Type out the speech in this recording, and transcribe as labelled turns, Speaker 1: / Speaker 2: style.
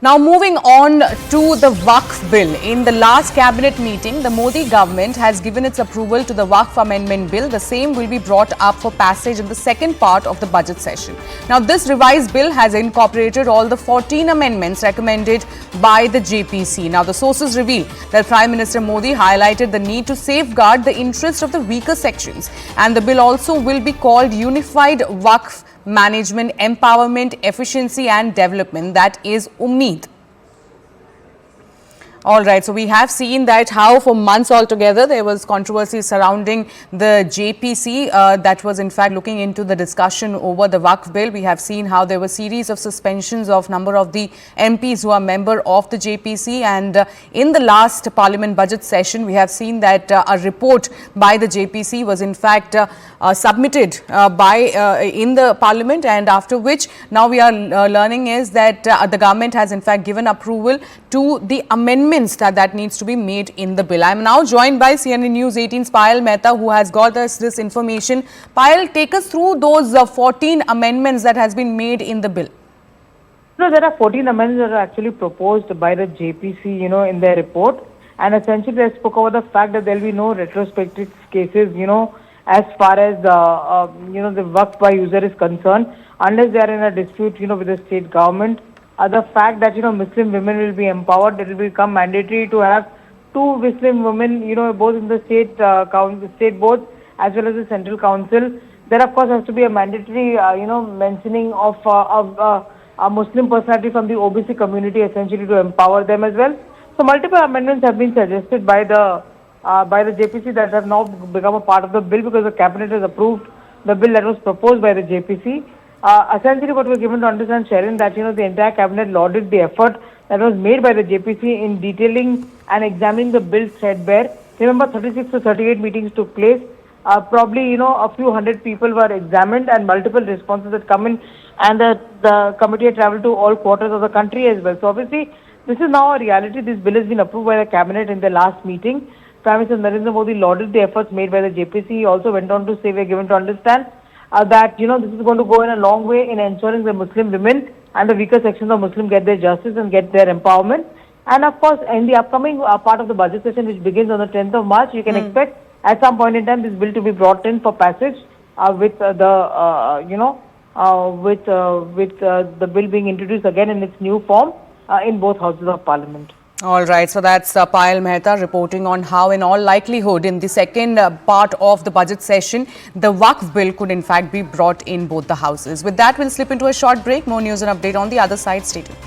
Speaker 1: Now moving on to the Waqf Bill. In the last cabinet meeting, the Modi government has given its approval to the Waqf Amendment Bill. The same will be brought up for passage in the second part of the budget session. Now this revised bill has incorporated all the 14 amendments recommended by the JPC. Now the sources reveal that Prime Minister Modi highlighted the need to safeguard the interests of the weaker sections, and the bill also will be called Unified Waqf Management, Empowerment, Efficiency and Development, that is UMMEED. All right, so we have seen that how for months altogether there was controversy surrounding the JPC that was in fact looking into the discussion over the Waqf Bill. We have seen how there were series of suspensions of number of the MPs who are member of the JPC, and in the last Parliament budget session we have seen that a report by the JPC was in fact submitted in the Parliament, and after which now we are learning is that the government has in fact given approval to the amendments that needs to be made in the bill. I am now joined by CNN News 18's Payal Mehta, who has got us this information. Payal, take us through those 14 amendments that has been made in the bill.
Speaker 2: No, there are 14 amendments that are actually proposed by the JPC, in their report. And essentially, they spoke about the fact that there will be no retrospective cases, as far as, the Waqf by user is concerned, unless they are in a dispute, with the state government. The fact that, Muslim women will be empowered, it will become mandatory to have 2 Muslim women, both in the state board as well as the central council. There, of course, has to be a mandatory, mentioning of a Muslim personality from the OBC community, essentially to empower them as well. So, multiple amendments have been suggested by the JPC that have now become a part of the bill, because the cabinet has approved the bill that was proposed by the JPC. Essentially, what we are given to understand, Sharon, that the entire cabinet lauded the effort that was made by the JPC in detailing and examining the bill threadbare. Remember, 36 to 38 meetings took place. Probably, a few hundred people were examined and multiple responses had come in, and the committee had travelled to all quarters of the country as well. So, obviously, this is now a reality. This bill has been approved by the cabinet in the last meeting. Prime Minister Narendra Modi lauded the efforts made by the JPC. He also went on to say, we are given to understand that, this is going to go in a long way in ensuring the Muslim women and the weaker sections of Muslims get their justice and get their empowerment. And of course, in the upcoming part of the budget session, which begins on the 10th of March, you can expect at some point in time this bill to be brought in for passage with the bill being introduced again in its new form in both houses of Parliament.
Speaker 1: All right, so that's Payal Mehta reporting on how in all likelihood in the second part of the budget session, the Waqf Bill could in fact be brought in both the houses. With that, we'll slip into a short break. More news and update on the other side. Stay tuned.